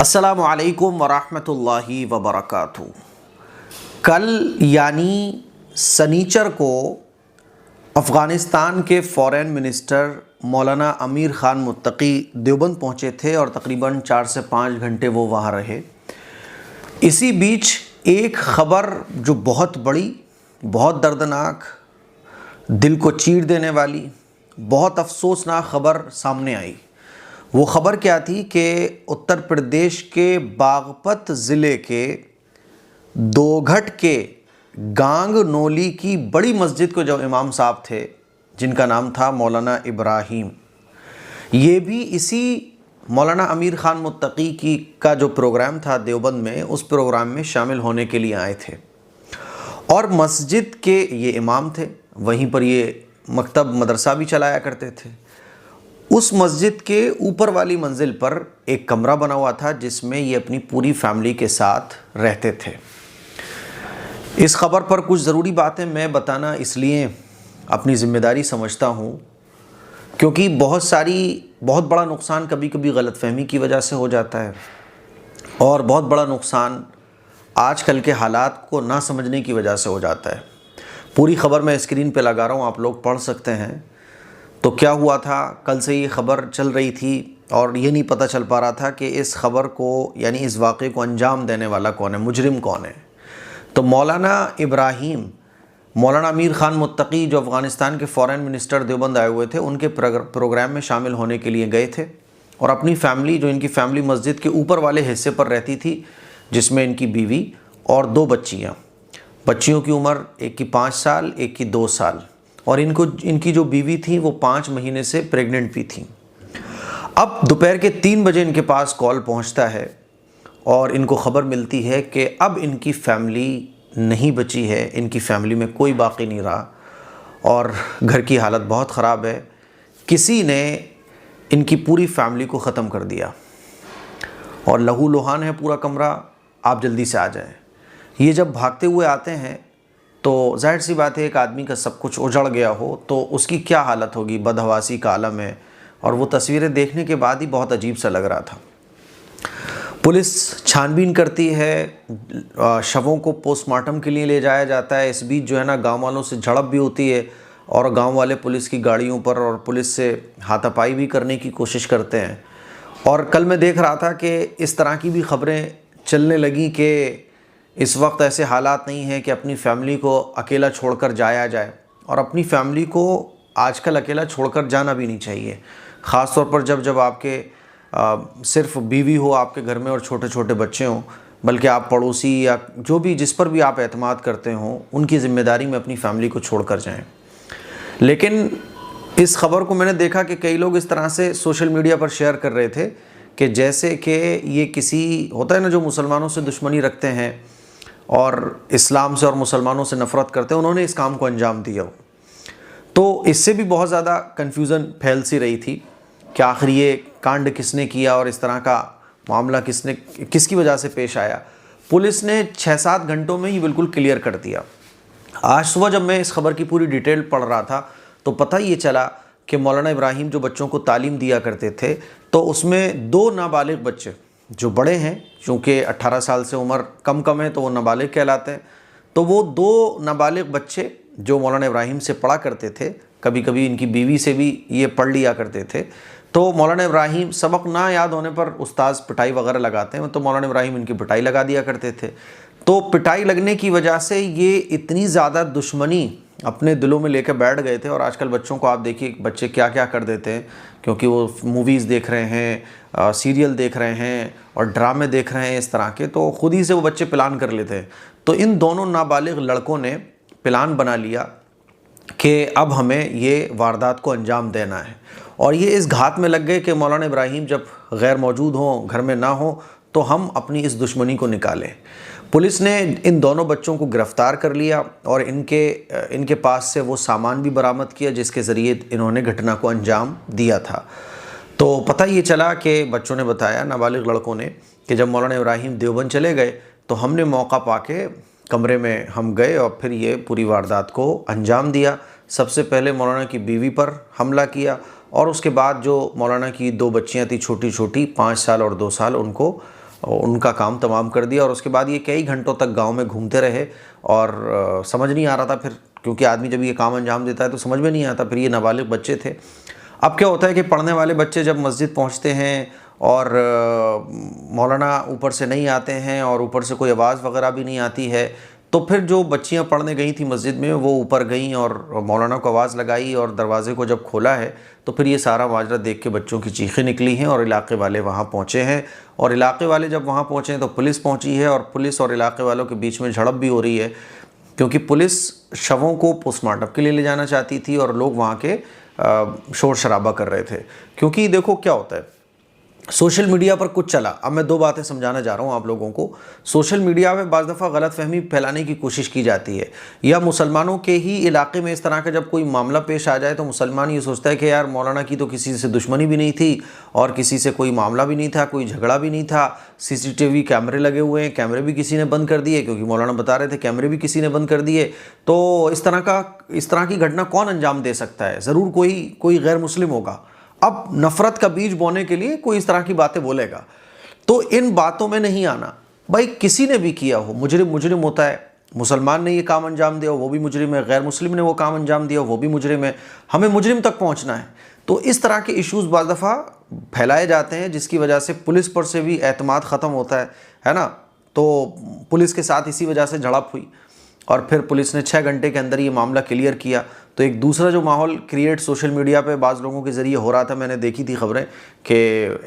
अस्सलामु अलैकुम वरहमतुल्लाहि वबरकातुहू। कल यानी सनीचर को अफ़गानिस्तान के फ़ॉरेन मिनिस्टर मौलाना अमीर ख़ान मुत्तकी देवबंद पहुँचे थे और तकरीबन 4 से 5 घंटे वो वहाँ रहे। इसी बीच एक ख़बर जो बहुत बड़ी, बहुत दर्दनाक, दिल को चीर देने वाली, बहुत अफसोसनाक ख़बर सामने आई। वो ख़बर क्या थी कि उत्तर प्रदेश के बागपत ज़िले के दोघट के गांग नोली की बड़ी मस्जिद को जो इमाम साहब थे, जिनका नाम था मौलाना इब्राहीम, ये भी इसी मौलाना अमीर ख़ान मुत्तकी की का जो प्रोग्राम था देवबंद में, उस प्रोग्राम में शामिल होने के लिए आए थे। और मस्जिद के ये इमाम थे, वहीं पर ये मकतब मदरसा भी चलाया करते थे। उस मस्जिद के ऊपर वाली मंजिल पर एक कमरा बना हुआ था जिसमें ये अपनी पूरी फैमिली के साथ रहते थे। इस ख़बर पर कुछ ज़रूरी बातें मैं बताना इसलिए अपनी ज़िम्मेदारी समझता हूँ क्योंकि बहुत बड़ा नुकसान कभी कभी गलतफ़हमी की वजह से हो जाता है और बहुत बड़ा नुकसान आजकल के हालात को ना समझने की वजह से हो जाता है। पूरी ख़बर मैं स्क्रीन पे लगा रहा हूँ, आप लोग पढ़ सकते हैं। तो क्या हुआ था, कल से ये ख़बर चल रही थी और ये नहीं पता चल पा रहा था कि इस ख़बर को यानी इस वाक़े को अंजाम देने वाला कौन है, मुजरिम कौन है। तो मौलाना इब्राहीम, मौलाना अमीर ख़ान मुत्तकी जो अफ़गानिस्तान के फ़ॉरेन मिनिस्टर देवबंद आए हुए थे, उनके प्रोग्राम में शामिल होने के लिए गए थे और अपनी फ़ैमिली, जो इनकी फ़ैमिली मस्जिद के ऊपर वाले हिस्से पर रहती थी, जिसमें इनकी बीवी और 2 बच्चियों की उम्र, एक की 5 साल, एक की 2 साल, और इनकी जो बीवी थी वो 5 महीने से प्रेग्नेंट भी थी। अब दोपहर के 3 बजे इनके पास कॉल पहुंचता है और इनको ख़बर मिलती है कि अब इनकी फैमिली नहीं बची है, इनकी फैमिली में कोई बाकी नहीं रहा और घर की हालत बहुत ख़राब है। किसी ने इनकी पूरी फैमिली को ख़त्म कर दिया और लहू लुहान है पूरा कमरा, आप जल्दी से आ जाएं। ये जब भागते हुए आते हैं तो ज़ाहिर सी बात है, एक आदमी का सब कुछ उजड़ गया हो तो उसकी क्या हालत होगी, बदहवासी का आलम है। और वो तस्वीरें देखने के बाद ही बहुत अजीब सा लग रहा था। पुलिस छानबीन करती है, शवों को पोस्टमार्टम के लिए ले जाया जाता है। इस बीच जो है ना, गांव वालों से झड़प भी होती है और गांव वाले पुलिस की गाड़ियों पर और पुलिस से हाथापाई भी करने की कोशिश करते हैं। और कल मैं देख रहा था कि इस तरह की भी ख़बरें चलने लगी कि इस वक्त ऐसे हालात नहीं हैं कि अपनी फैमिली को अकेला छोड़कर जाया जाए, और अपनी फैमिली को आजकल अकेला छोड़कर जाना भी नहीं चाहिए। ख़ास तौर पर जब आपके सिर्फ बीवी हो आपके घर में और छोटे छोटे बच्चे हों, बल्कि आप पड़ोसी या जो भी, जिस पर भी आप एतमाद करते हों, उनकी ज़िम्मेदारी में अपनी फैमिली को छोड़कर जाएं। लेकिन इस ख़बर को मैंने देखा कि कई लोग इस तरह से सोशल मीडिया पर शेयर कर रहे थे कि जैसे कि ये किसी, होता है ना जो मुसलमानों से दुश्मनी रखते हैं और इस्लाम से और मुसलमानों से नफ़रत करते हैं, उन्होंने इस काम को अंजाम दिया हो। तो इससे भी बहुत ज़्यादा कन्फ्यूज़न फैल सी रही थी कि आखिर ये कांड किसने किया और इस तरह का मामला किसकी वजह से पेश आया। पुलिस ने 6-7 घंटों में ही बिल्कुल क्लियर कर दिया। आज सुबह जब मैं इस खबर की पूरी डिटेल पढ़ रहा था तो पता ये चला कि मौलाना इब्राहीम जो बच्चों को तालीम दिया करते थे, तो उसमें 2 नाबालिग बच्चे जो बड़े हैं, चूँकि 18 साल से उम्र कम है तो वो नाबालिग कहलाते हैं, तो वो 2 नाबालिग बच्चे जो मौलाना इब्राहीम से पढ़ा करते थे, कभी कभी इनकी बीवी से भी ये पढ़ लिया करते थे। तो मौलाना इब्राहीम, सबक ना याद होने पर उस्ताद पिटाई वगैरह लगाते हैं, तो मौलाना इब्राहीम इनकी पिटाई लगा दिया करते थे। तो पिटाई लगने की वजह से ये इतनी ज़्यादा दुश्मनी अपने दिलों में लेकर बैठ गए थे। और आजकल बच्चों को आप देखिए, बच्चे क्या क्या कर देते हैं, क्योंकि वो मूवीज़ देख रहे हैं, सीरियल देख रहे हैं और ड्रामे देख रहे हैं इस तरह के, तो ख़ुद ही से वो बच्चे प्लान कर लेते हैं। तो इन दोनों नाबालिग लड़कों ने प्लान बना लिया कि अब हमें ये वारदात को अंजाम देना है, और ये इस घात में लग गए कि मौलाना इब्राहीम जब गैर मौजूद हों, घर में ना हो, तो हम अपनी इस दुश्मनी को निकालें। पुलिस ने इन दोनों बच्चों को गिरफ़्तार कर लिया और इनके पास से वो सामान भी बरामद किया जिसके ज़रिए इन्होंने घटना को अंजाम दिया था। तो पता ये चला कि बच्चों ने बताया, नाबालिग लड़कों ने, कि जब मौलाना इब्राहीम देवबंद चले गए तो हमने मौका पाके कमरे में हम गए और फिर ये पूरी वारदात को अंजाम दिया। सबसे पहले मौलाना की बीवी पर हमला किया और उसके बाद जो मौलाना की 2 बच्चियां थी छोटी छोटी 5 साल और 2 साल, उनको उनका काम तमाम कर दिया और उसके बाद ये कई घंटों तक गांव में घूमते रहे और समझ नहीं आ रहा था फिर, क्योंकि आदमी जब ये काम अंजाम देता है तो समझ में नहीं आता। फिर ये नाबालिग बच्चे थे। अब क्या होता है कि पढ़ने वाले बच्चे जब मस्जिद पहुंचते हैं और मौलाना ऊपर से नहीं आते हैं और ऊपर से कोई आवाज़ वगैरह भी नहीं आती है, तो फिर जो बच्चियां पढ़ने गई थी मस्जिद में वो ऊपर गईं और मौलाना को आवाज़ लगाई और दरवाज़े को जब खोला है तो फिर ये सारा माजरा देख के बच्चों की चीखें निकली हैं और इलाके वाले वहाँ पहुँचे हैं। और इलाके वाले जब वहाँ पहुँचे तो पुलिस पहुँची है और पुलिस और इलाके वालों के बीच में झड़प भी हो रही है, क्योंकि पुलिस शवों को पोस्टमार्टम के लिए ले जाना चाहती थी और लोग वहाँ के शोर शराबा कर रहे थे। क्योंकि देखो क्या होता है, सोशल मीडिया पर कुछ चला। अब मैं दो बातें समझाना जा रहा हूँ आप लोगों को। सोशल मीडिया में बाज़ दफ़ा गलतफहमी फैलाने की कोशिश की जाती है, या मुसलमानों के ही इलाके में इस तरह का जब कोई मामला पेश आ जाए तो मुसलमान ये सोचता है कि यार मौलाना की तो किसी से दुश्मनी भी नहीं थी और किसी से कोई मामला भी नहीं था, कोई झगड़ा भी नहीं था, CCTV कैमरे लगे हुए हैं, कैमरे भी किसी ने बंद कर दिए, क्योंकि मौलाना बता रहे थे कैमरे भी किसी ने बंद कर दिए। तो इस तरह की घटना कौन अंजाम दे सकता है? ज़रूर कोई गैर मुस्लिम होगा। अब नफ़रत का बीज बोने के लिए कोई इस तरह की बातें बोलेगा, तो इन बातों में नहीं आना। भाई किसी ने भी किया हो, मुजरिम होता है। मुसलमान ने ये काम अंजाम दिया हो वो भी मुजरिम है, गैर मुस्लिम ने वो काम अंजाम दिया हो वो भी मुजरिम है। हमें मुजरिम तक पहुंचना है। तो इस तरह के इश्यूज़ बाज़ दफ़ा फैलाए जाते हैं जिसकी वजह से पुलिस पर से भी एतमाद ख़त्म होता है ना। तो पुलिस के साथ इसी वजह से झड़प हुई और फिर पुलिस ने 6 घंटे के अंदर ये मामला क्लियर किया। तो एक दूसरा जो माहौल क्रिएट सोशल मीडिया पे बाज़ लोगों के ज़रिए हो रहा था, मैंने देखी थी खबरें कि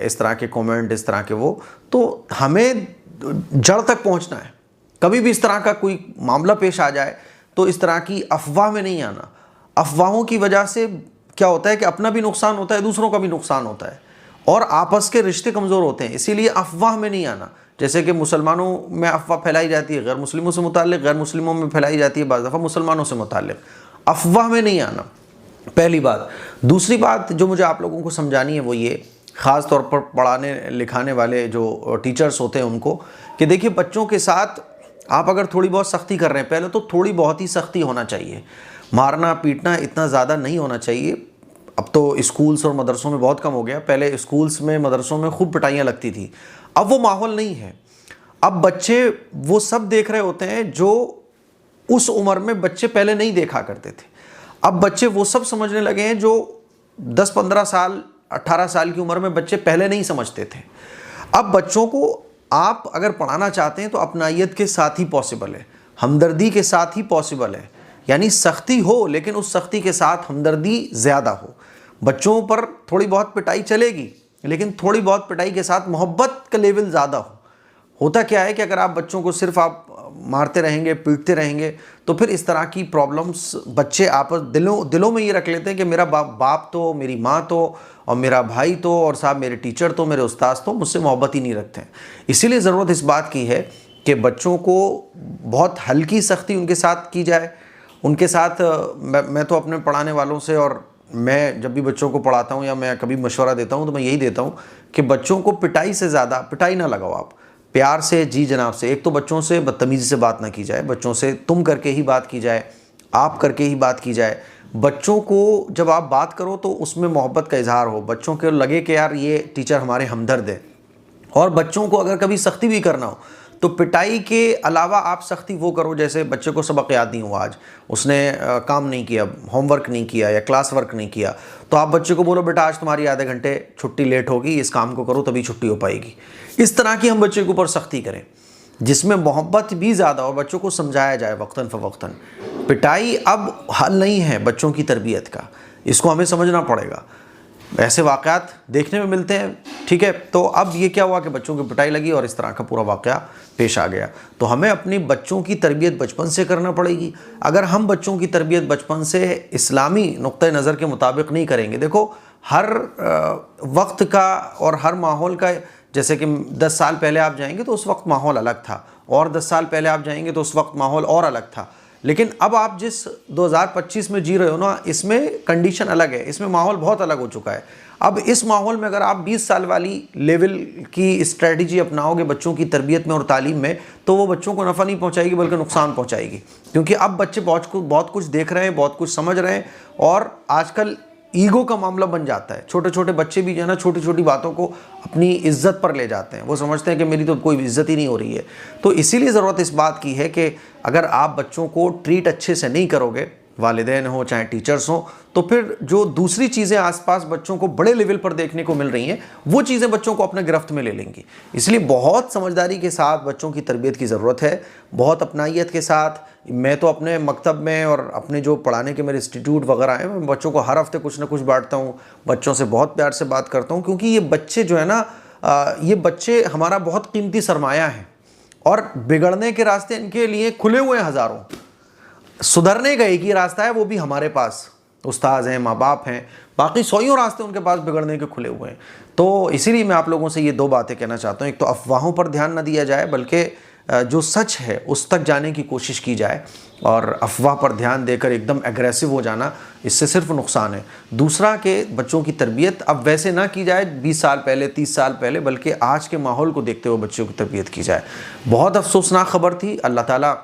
इस तरह के कमेंट, इस तरह के वो, तो हमें जड़ तक पहुंचना है। कभी भी इस तरह का कोई मामला पेश आ जाए तो इस तरह की अफवाह में नहीं आना। अफवाहों की वजह से क्या होता है कि अपना भी नुकसान होता है, दूसरों का भी नुकसान होता है और आपस के रिश्ते कमज़ोर होते हैं। इसीलिए अफवाह में नहीं आना। जैसे कि मुसलमानों में अफवाह फैलाई जाती है गैर मुस्लिमों से मुताल्लिक़, गैर मुस्लिमों में फैलाई जाती है बाज़ दफ़ा मुसलमानों से मुताल्लिक़। अफवाह में नहीं आना, पहली बात। दूसरी बात जो मुझे आप लोगों को समझानी है वो ये, ख़ास तौर पर पढ़ाने लिखाने वाले जो टीचर्स होते हैं उनको, कि देखिए बच्चों के साथ आप अगर थोड़ी बहुत सख्ती कर रहे हैं, पहले तो थोड़ी बहुत ही सख्ती होना चाहिए, मारना पीटना इतना ज़्यादा नहीं होना चाहिए। अब तो स्कूल्स और मदरसों में बहुत कम हो गया, पहले स्कूल्स में मदरसों में खूब पिटाइयाँ लगती थी, अब वो माहौल नहीं है। अब बच्चे वो सब देख रहे होते हैं जो उस उम्र में बच्चे पहले नहीं देखा करते थे। अब बच्चे वो सब समझने लगे हैं जो 10-15 साल 18 साल की उम्र में बच्चे पहले नहीं समझते थे। अब बच्चों को आप अगर पढ़ाना चाहते हैं तो अपनाइयत के साथ ही पॉसिबल है, हमदर्दी के साथ ही पॉसिबल है। यानी सख्ती हो लेकिन उस सख्ती के साथ हमदर्दी ज़्यादा हो। बच्चों पर थोड़ी बहुत पिटाई चलेगी लेकिन थोड़ी बहुत पिटाई के साथ मोहब्बत का लेवल ज़्यादा हो। होता क्या है कि अगर आप बच्चों को सिर्फ आप मारते रहेंगे, पीटते रहेंगे, तो फिर इस तरह की प्रॉब्लम्स बच्चे आपस दिलों में ये रख लेते हैं कि मेरा बाप तो, मेरी माँ तो, और मेरा भाई तो, और साहब मेरे टीचर तो, मेरे उस्ताद तो मुझसे मोहब्बत ही नहीं रखते हैं। इसीलिए ज़रूरत इस बात की है कि बच्चों को बहुत हल्की सख्ती उनके साथ की जाए। उनके साथ मैं तो अपने पढ़ाने वालों से, और मैं जब भी बच्चों को पढ़ाता हूँ या मैं कभी मशवरा देता हूँ तो मैं यही देता हूँ कि बच्चों को पिटाई से ज़्यादा पिटाई ना लगाओ, आप प्यार से, जी जनाब से। एक तो बच्चों से बदतमीज़ी से बात ना की जाए, बच्चों से तुम करके ही बात की जाए, आप करके ही बात की जाए। बच्चों को जब आप बात करो तो उसमें मोहब्बत का इजहार हो, बच्चों को लगे कि यार ये टीचर हमारे हमदर्द है। और बच्चों को अगर कभी सख्ती भी करना हो तो पिटाई के अलावा आप सख्ती वो करो, जैसे बच्चे को सबक याद नहीं हुआ, आज उसने काम नहीं किया, होमवर्क नहीं किया या क्लास वर्क नहीं किया, तो आप बच्चे को बोलो बेटा आज तुम्हारी आधे घंटे छुट्टी लेट होगी, इस काम को करो तभी छुट्टी हो पाएगी। इस तरह की हम बच्चे के ऊपर सख्ती करें जिसमें मोहब्बत भी ज़्यादा और बच्चों को समझाया जाए वक्तन फ़वक्तन। पिटाई अब हल नहीं है बच्चों की तरबियत का, इसको हमें समझना पड़ेगा। ऐसे वाक़यात देखने में मिलते हैं, ठीक है। तो अब ये क्या हुआ कि बच्चों की पिटाई लगी और इस तरह का पूरा वाक़या पेश आ गया। तो हमें अपनी बच्चों की तरबियत बचपन से करना पड़ेगी। अगर हम बच्चों की तरबियत बचपन से इस्लामी नुक्ते नज़र के मुताबिक नहीं करेंगे, देखो हर वक्त का और हर माहौल का, जैसे कि 10 साल पहले आप जाएंगे तो उस वक्त माहौल अलग था, और 10 साल पहले आप जाएंगे तो उस वक्त माहौल और अलग था। लेकिन अब आप जिस 2025 में जी रहे हो ना, इसमें कंडीशन अलग है, इसमें माहौल बहुत अलग हो चुका है। अब इस माहौल में अगर आप 20 साल वाली लेवल की स्ट्रेटजी अपनाओगे बच्चों की तरबियत में और तालीम में, तो वो बच्चों को नफ़ा नहीं पहुंचाएगी बल्कि नुकसान पहुंचाएगी। क्योंकि अब बच्चे बहुत कुछ देख रहे हैं, बहुत कुछ समझ रहे हैं, और आजकल ईगो का मामला बन जाता है। छोटे छोटे बच्चे भी जो है ना छोटी छोटी बातों को अपनी इज्जत पर ले जाते हैं, वो समझते हैं कि मेरी तो कोई इज्जत ही नहीं हो रही है। तो इसीलिए ज़रूरत इस बात की है कि अगर आप बच्चों को ट्रीट अच्छे से नहीं करोगे, वालिदैन हो चाहे टीचर्स हो, तो फिर जो दूसरी चीज़ें आसपास बच्चों को बड़े लेवल पर देखने को मिल रही हैं वो चीज़ें बच्चों को अपने गिरफ्त में ले लेंगी। इसलिए बहुत समझदारी के साथ बच्चों की तरबियत की ज़रूरत है, बहुत अपनाइयत के साथ। मैं तो अपने मकतब में और अपने जो पढ़ाने के मेरे इंस्टीट्यूट वगैरह हैं, मैं बच्चों को हर हफ्ते कुछ ना कुछ बांटता हूँ, बच्चों से बहुत प्यार से बात करता हूँ, क्योंकि ये बच्चे जो है ना ये बच्चे हमारा बहुत कीमती सरमाया हैं और बिगड़ने के रास्ते इनके लिए खुले हुए हैं हज़ारों। सुधरने का एक ही रास्ता है, वो भी हमारे पास उस्ताद हैं, माँ बाप हैं, बाकी सौयों रास्ते उनके पास बिगड़ने के खुले हुए हैं। तो इसीलिए मैं आप लोगों से ये दो बातें कहना चाहता हूँ। एक तो अफवाहों पर ध्यान न दिया जाए, बल्कि जो सच है उस तक जाने की कोशिश की जाए, और अफवाह पर ध्यान देकर एकदम एग्रेसिव हो जाना, इससे सिर्फ नुकसान है। दूसरा कि बच्चों की तरबियत अब वैसे ना की जाए 20 साल पहले 30 साल पहले, बल्कि आज के माहौल को देखते हुए बच्चों की तरबियत की जाए। बहुत अफसोसनाक खबर थी। अल्लाह ताला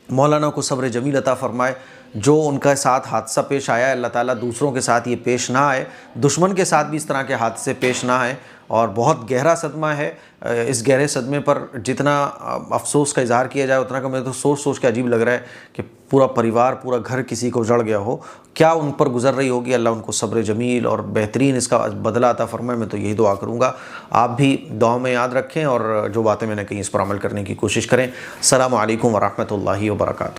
मौलाना को सब्र जमील अता फ़रमाए। जो उनका साथ हादसा पेश आया, अल्लाह ताला दूसरों के साथ ये पेश ना आए, दुश्मन के साथ भी इस तरह के हादसे पेश ना आए। और बहुत गहरा सदमा है। इस गहरे सदमे पर जितना अफसोस का इजहार किया जाए उतना का मुझे तो सोच के अजीब लग रहा है कि पूरा परिवार, पूरा घर किसी को जड़ गया हो। क्या उन पर गुजर रही होगी। अल्लाह उनको सब्र जमील और बेहतरीन इसका बदला अता फ़रमाए। मैं तो यही दुआ करूँगा। आप भी दुआ में याद रखें और जो बातें मैंने कही इस पर अमल करने की कोशिश करें। अस्सलामु अलैकुम व रहमतुल्लाहि व बरकातहू।